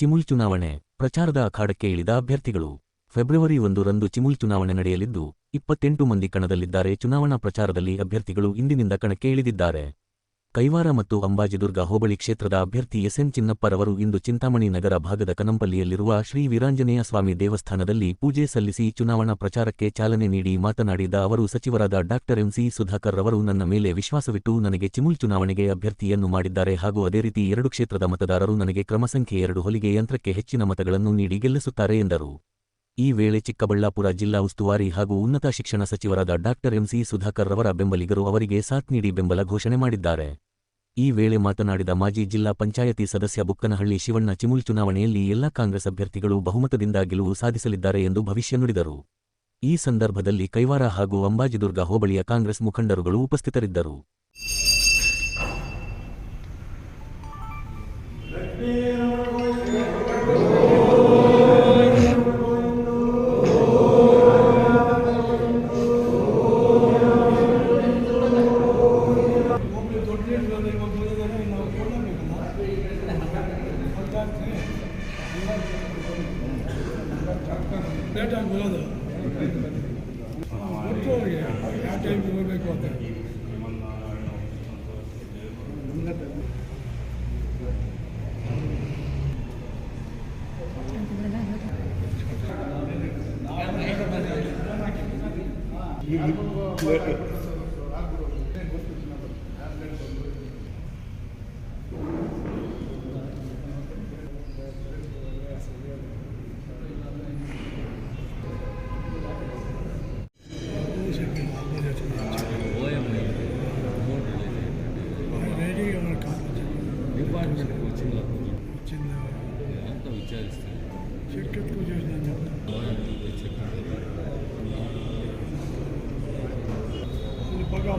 ಚಿಮುಲ್ ಚುನಾವಣೆ ಪ್ರಚಾರದ ಅಖಾಡಕ್ಕೆ ಇಳಿದ ಅಭ್ಯರ್ಥಿಗಳು. ಫೆಬ್ರವರಿ 1 ರಂದು ಚಿಮುಲ್ ಚುನಾವಣೆ ನಡೆಯಲಿದ್ದು 28 ಮಂದಿ ಕಣದಲ್ಲಿದ್ದಾರೆ. ಚುನಾವಣಾ ಪ್ರಚಾರದಲ್ಲಿ ಅಭ್ಯರ್ಥಿಗಳು ಇಂದಿನಿಂದ ಕಣಕ್ಕೆ ಇಳಿದಿದ್ದಾರೆ. ಕೈವಾರ ಮತ್ತು ಅಂಬಾಜಿದುರ್ಗ ಹೋಬಳಿ ಕ್ಷೇತ್ರದ ಅಭ್ಯರ್ಥಿ ಎಸ್ಎನ್ ಚಿನ್ನಪ್ಪರವರು ಇಂದು ಚಿಂತಾಮಣಿ ನಗರ ಭಾಗದ ಕನಂಪಲ್ಲಿಯಲ್ಲಿರುವ ಶ್ರೀ ವೀರಾಂಜನೇಯ ಸ್ವಾಮಿ ದೇವಸ್ಥಾನದಲ್ಲಿ ಪೂಜೆ ಸಲ್ಲಿಸಿ ಚುನಾವಣಾ ಪ್ರಚಾರಕ್ಕೆ ಚಾಲನೆ ನೀಡಿ ಮಾತನಾಡಿದ ಅವರು, ಸಚಿವರಾದ ಡಾ ಎಂಸಿ ಸುಧಾಕರ್ ರವರು ನನ್ನ ಮೇಲೆ ವಿಶ್ವಾಸವಿಟ್ಟು ನನಗೆ ಚಿಮುಲ್ ಚುನಾವಣೆಗೆ ಅಭ್ಯರ್ಥಿಯನ್ನು ಮಾಡಿದ್ದಾರೆ ಹಾಗೂ ಅದೇ ರೀತಿ 2 ಕ್ಷೇತ್ರದ ಮತದಾರರು ನನಗೆ ಕ್ರಮಸಂಖ್ಯೆ 2 ಹೊಲಿಗೆ ಯಂತ್ರಕ್ಕೆ ಹೆಚ್ಚಿನ ಮತಗಳನ್ನು ನೀಡಿ ಗೆಲ್ಲಿಸುತ್ತಾರೆ ಎಂದರು. ಈ ವೇಳೆ ಚಿಕ್ಕಬಳ್ಳಾಪುರ ಜಿಲ್ಲಾ ಉಸ್ತುವಾರಿ ಹಾಗೂ ಉನ್ನತ ಶಿಕ್ಷಣ ಸಚಿವರಾದ ಡಾ ಎಂಸಿ ಸುಧಾಕರ್ ರವರ ಬೆಂಬಲಿಗರು ಅವರಿಗೆ ಸಾಥ್ ನೀಡಿ ಬೆಂಬಲ ಘೋಷಣೆ ಮಾಡಿದ್ದಾರೆ. ಈ ವೇಳೆ ಮಾತನಾಡಿದ ಮಾಜಿ ಜಿಲ್ಲಾ ಪಂಚಾಯತಿ ಸದಸ್ಯ ಬುಕ್ಕನಹಳ್ಳಿ ಶಿವಣ್ಣ, ಚಿಮುಲ್ ಚುನಾವಣೆಯಲ್ಲಿ ಎಲ್ಲಾ ಕಾಂಗ್ರೆಸ್ ಅಭ್ಯರ್ಥಿಗಳು ಬಹುಮತದಿಂದ ಗೆಲುವು ಸಾಧಿಸಲಿದ್ದಾರೆ ಎಂದು ಭವಿಷ್ಯ ನುಡಿದರು. ಈ ಸಂದರ್ಭದಲ್ಲಿ ಕೈವಾರ ಹಾಗೂ ಅಂಬಾಜಿದುರ್ಗ ಹೋಬಳಿಯ ಕಾಂಗ್ರೆಸ್ ಮುಖಂಡರುಗಳು ಉಪಸ್ಥಿತರಿದ್ದರು.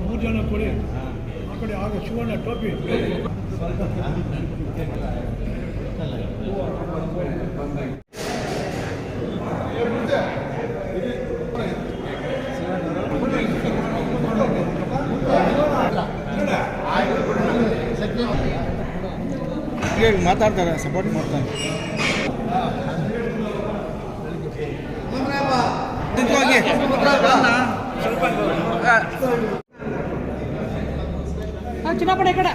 ಮೂರು ಜನ ಕೊಡಿ, ಆ ಕಡೆ ಆಗ ಶಿವಣ್ಣ ಟೋಪಿ ಮಾತಾಡ್ತಾರೆ, ಸಪೋರ್ಟ್ ಮಾಡ್ತಾರೆ. ಚುನಾವಣೆ ಕಡೆ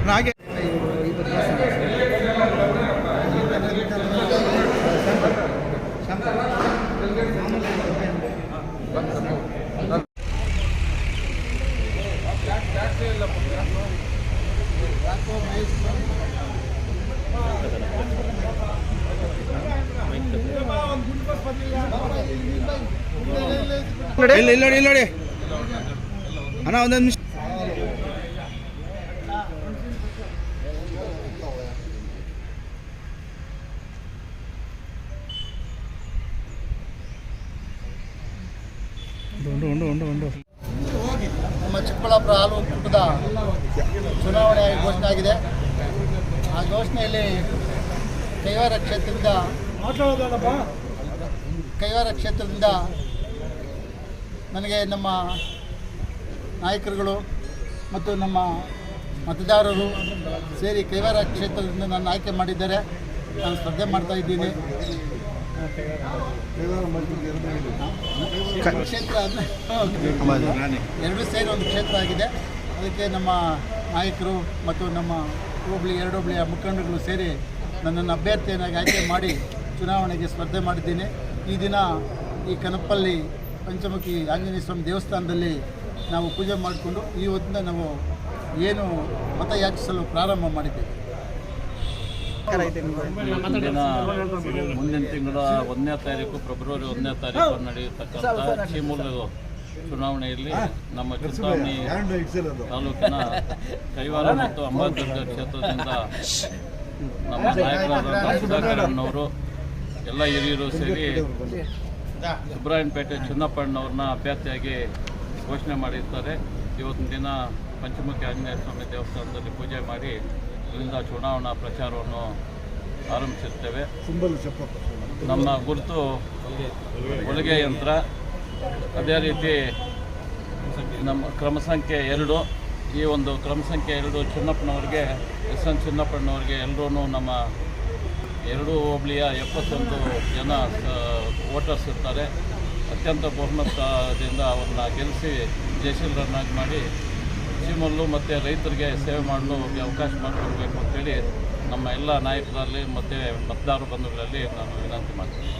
ಹಾಗೆ ನೋಡಿ ಅಣ್ಣ ಒಂದೊಂದು ನಿಮಿಷ. ನಮ್ಮ ಚಿಕ್ಕಬಳ್ಳಾಪುರ ಹಾಲು ಒಕ್ಕೂಟದ ಚುನಾವಣೆ ಘೋಷಣೆ ಆಗಿದೆ. ಆ ಘೋಷಣೆಯಲ್ಲಿ ಕೈವಾರ ಕ್ಷೇತ್ರದಿಂದ ನನಗೆ ನಮ್ಮ ನಾಯಕರುಗಳು ಮತ್ತು ನಮ್ಮ ಮತದಾರರು ಸೇರಿ ಕೈವಾರ ಕ್ಷೇತ್ರದಿಂದ ನನ್ನ ಆಯ್ಕೆ ಮಾಡಿದ್ದಾರೆ. ನಾನು ಸ್ಪರ್ಧೆ ಮಾಡ್ತಾ ಇದ್ದೀನಿ. ಕ್ಷೇತ್ರ ಎರಡು ಸೇರಿ ಒಂದು ಕ್ಷೇತ್ರ ಆಗಿದೆ. ಅದಕ್ಕೆ ನಮ್ಮ ನಾಯಕರು ಮತ್ತು ನಮ್ಮ ಹೋಬಳಿ 2 ಹೋಬಳಿಯ ಮುಖಂಡರುಗಳು ಸೇರಿ ನನ್ನನ್ನು ಅಭ್ಯರ್ಥಿಯನ್ನಾಗಿ ಆಯ್ಕೆ ಮಾಡಿ ಚುನಾವಣೆಗೆ ಸ್ಪರ್ಧೆ ಮಾಡಿದ್ದೀನಿ. ಈ ದಿನ ಈ ಕನಪಲ್ಲಿ ಪಂಚಮುಖಿ ಆಂಜನೇಯ ಸ್ವಾಮಿ ದೇವಸ್ಥಾನದಲ್ಲಿ ನಾವು ಪೂಜೆ ಮಾಡಿಕೊಂಡು ಈ ಹೊತ್ತಿನ ನಾವು ಏನು ಮತಯಾಚಿಸಲು ಪ್ರಾರಂಭ ಮಾಡಿದ್ದೇವೆ. ಮುಂದಿನ ತಿಂಗಳ 1ನೇ ತಾರೀಕು ಫೆಬ್ರವರಿ 1ನೇ ತಾರೀಕು ನಡೆಯತಕ್ಕಂಥ ಚಿಮುಲ್ ಚುನಾವಣೆಯಲ್ಲಿ ನಮ್ಮ ಚಿಂತಾಮಣಿ ತಾಲೂಕಿನ ಕೈವಾರ ಮತ್ತು ಅಂಬಾಜಿದುರ್ಗ ಕ್ಷೇತ್ರದಿಂದ ನಮ್ಮ ನಾಯಕರಾದ ಸುಧಾಕರಣ್ಣವರು ಎಲ್ಲ ಹಿರಿಯರು ಸೇರಿ ಸುಬ್ರಾಯನಪೇಟೆ ಚಿನ್ನಪ್ಪಣ್ಣವ್ರನ್ನ ಅಭ್ಯರ್ಥಿಯಾಗಿ ಘೋಷಣೆ ಮಾಡಿರ್ತಾರೆ. ಇವತ್ತಿನ ದಿನ ಪಂಚಮುಖಿ ಆಂಜನೇಯ ಸ್ವಾಮಿ ದೇವಸ್ಥಾನದಲ್ಲಿ ಪೂಜೆ ಮಾಡಿ ಇಲ್ಲಿಂದ ಚುನಾವಣಾ ಪ್ರಚಾರವನ್ನು ಆರಂಭಿಸಿರ್ತೇವೆ. ನಮ್ಮ ಗುರುತು ಹೊಲಿಗೆ ಯಂತ್ರ, ಅದೇ ರೀತಿ ನಮ್ಮ ಕ್ರಮ ಸಂಖ್ಯೆ 2, ಈ ಒಂದು ಕ್ರಮ ಸಂಖ್ಯೆ 2 ಚಿನ್ನಪ್ಪನವ್ರಿಗೆ, SN ಚಿನ್ನಪ್ಪನವ್ರಿಗೆ ಎಲ್ಲರೂ ನಮ್ಮ 2 ಹೋಬಳಿಯ 71 ಜನ ವೋಟರ್ಸ್ ಇರ್ತಾರೆ. ಅತ್ಯಂತ ಬಹುಮತದಿಂದ ಅವ್ರನ್ನ ಗೆಲ್ಲಿಸಿ ಜಯಶೀಲರನ್ನಾಗಿ ಮಾಡಿ ಕೃಷಿ ಮತ್ತು ರೈತರಿಗೆ ಸೇವೆ ಮಾಡಲು ಅವಕಾಶ ಮಾಡಿಕೊಡ್ಬೇಕು ಅಂತೇಳಿ ನಮ್ಮ ಎಲ್ಲ ನಾಯಕರಲ್ಲಿ ಮತ್ತು ಮತದಾರ ಬಂಧುಗಳಲ್ಲಿ ನಾನು ವಿನಂತಿ ಮಾಡ್ತೀನಿ.